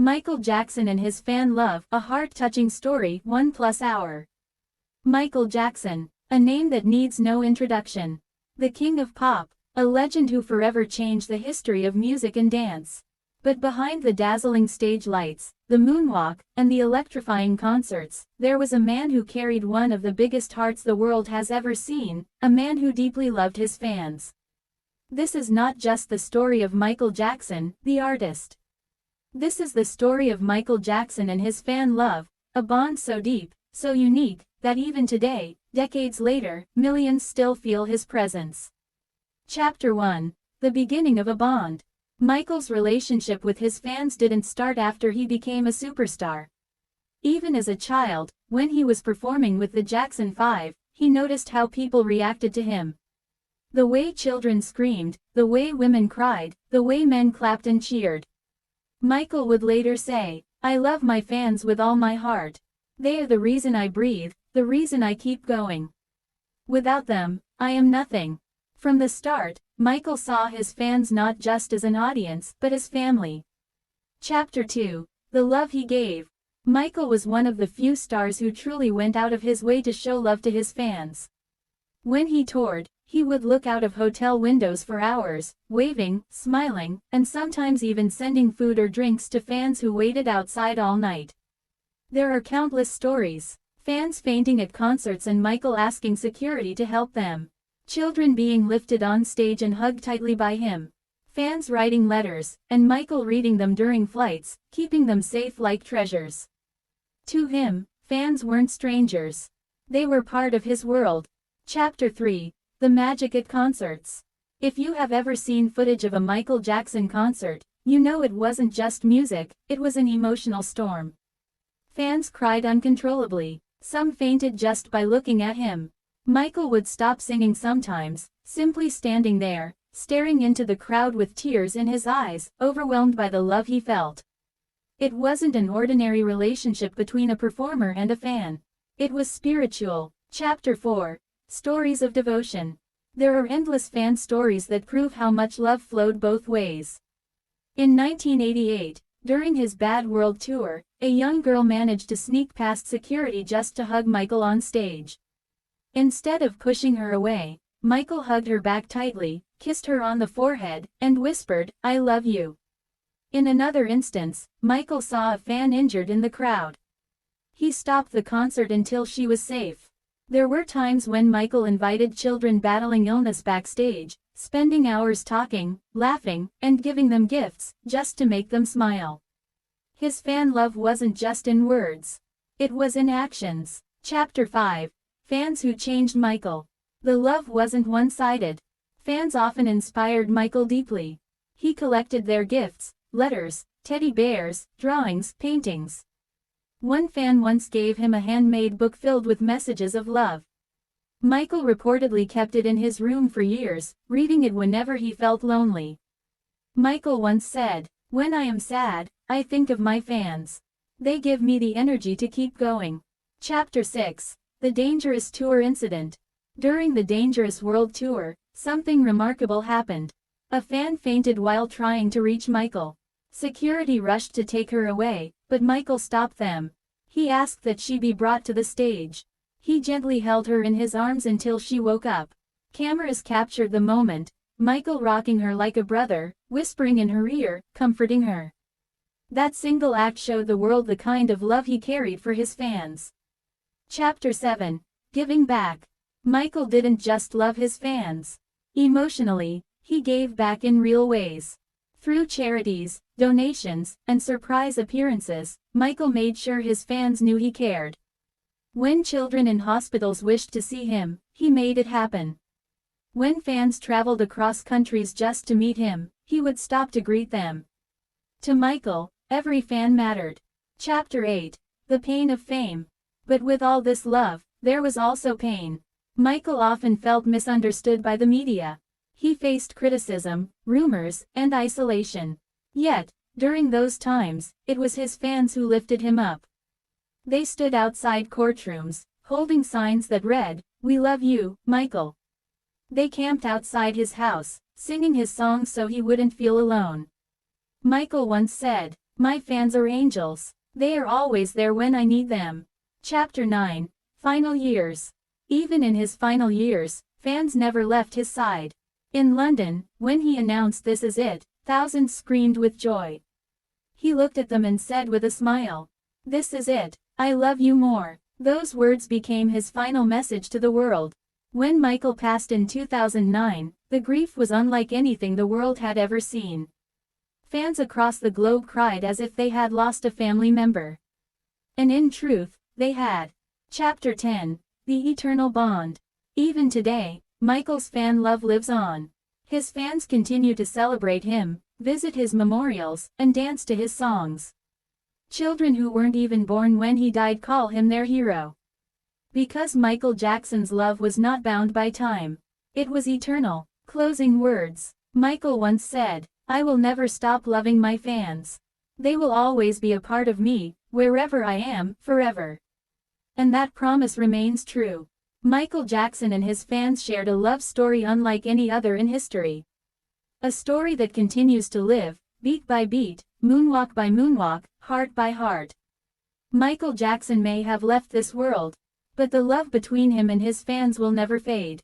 Michael Jackson and his fan love, a heart-touching story, 1+ hour. Michael Jackson, a name that needs no introduction. The king of pop, a legend who forever changed the history of music and dance. But behind the dazzling stage lights, the moonwalk, and the electrifying concerts, there was a man who carried one of the biggest hearts the world has ever seen, a man who deeply loved his fans. This is not just the story of Michael Jackson, the artist. This is the story of Michael Jackson and his fan love, a bond so deep, so unique, that even today, decades later, millions still feel his presence. Chapter 1. The beginning of a bond. Michael's relationship with his fans didn't start after he became a superstar. Even as a child, when he was performing with the Jackson 5, he noticed how people reacted to him. The way children screamed, the way women cried, the way men clapped and cheered. Michael would later say, "I love my fans with all my heart. They are the reason I breathe, the reason I keep going. Without them, I am nothing." From the start, Michael saw his fans not just as an audience, but as family. Chapter 2. The love he gave. Michael was one of the few stars who truly went out of his way to show love to his fans. When he toured, he would look out of hotel windows for hours, waving, smiling, and sometimes even sending food or drinks to fans who waited outside all night. There are countless stories. Fans fainting at concerts and Michael asking security to help them. Children being lifted on stage and hugged tightly by him. Fans writing letters, and Michael reading them during flights, keeping them safe like treasures. To him, fans weren't strangers. They were part of his world. Chapter 3. The magic at concerts. If you have ever seen footage of a Michael Jackson concert, you know it wasn't just music, it was an emotional storm. Fans cried uncontrollably. Some fainted just by looking at him. Michael would stop singing sometimes, simply standing there, staring into the crowd with tears in his eyes, overwhelmed by the love he felt. It wasn't an ordinary relationship between a performer and a fan. It was spiritual. Chapter 4. Stories of devotion. There are endless fan stories that prove how much love flowed both ways. In 1988, during his Bad World Tour, a young girl managed to sneak past security just to hug Michael on stage. Instead of pushing her away, Michael hugged her back tightly, kissed her on the forehead, and whispered, "I love you." In another instance, Michael saw a fan injured in the crowd. He stopped the concert until she was safe. There were times when Michael invited children battling illness backstage, spending hours talking, laughing, and giving them gifts, just to make them smile. His fan love wasn't just in words. It was in actions. Chapter 5. Fans who changed Michael. The love wasn't one-sided. Fans often inspired Michael deeply. He collected their gifts, letters, teddy bears, drawings, paintings. One fan once gave him a handmade book filled with messages of love. Michael reportedly kept it in his room for years, reading it whenever he felt lonely. Michael once said, "When I am sad, I think of my fans. They give me the energy to keep going." Chapter 6. The Dangerous Tour Incident. During the Dangerous World Tour, something remarkable happened. A fan fainted while trying to reach Michael. Security rushed to take her away, but Michael stopped them. He asked that she be brought to the stage. He gently held her in his arms until she woke up. Cameras captured the moment, Michael rocking her like a brother, whispering in her ear, comforting her. That single act showed the world the kind of love he carried for his fans. Chapter 7. Giving back. Michael didn't just love his fans. Emotionally, he gave back in real ways. Through charities, donations, and surprise appearances, Michael made sure his fans knew he cared. When children in hospitals wished to see him, he made it happen. When fans traveled across countries just to meet him, he would stop to greet them. To Michael, every fan mattered. Chapter 8. The Pain of Fame. But with all this love, there was also pain. Michael often felt misunderstood by the media. He faced criticism, rumors, and isolation. Yet, during those times, it was his fans who lifted him up. They stood outside courtrooms, holding signs that read, "We love you, Michael." They camped outside his house, singing his songs so he wouldn't feel alone. Michael once said, My fans are angels. They are always there when I need them. Chapter 9. Final Years. Even in his final years, fans never left his side. In London, when he announced "This is it," thousands screamed with joy. He looked at them and said with a smile, "This is it. I love you more." Those words became his final message to the world. When Michael passed in 2009, the grief was unlike anything the world had ever seen. Fans across the globe cried as if they had lost a family member. And in truth, they had. Chapter 10. The Eternal Bond. Even today, Michael's fan love lives on. His fans continue to celebrate him, visit his memorials, and dance to his songs. Children who weren't even born when he died call him their hero. Because Michael Jackson's love was not bound by time. It was eternal. Closing words. Michael once said, "I will never stop loving my fans. They will always be a part of me, wherever I am, forever." And that promise remains true. Michael Jackson and his fans shared a love story unlike any other in history. A story that continues to live, beat by beat, moonwalk by moonwalk, heart by heart. Michael Jackson may have left this world, but the love between him and his fans will never fade.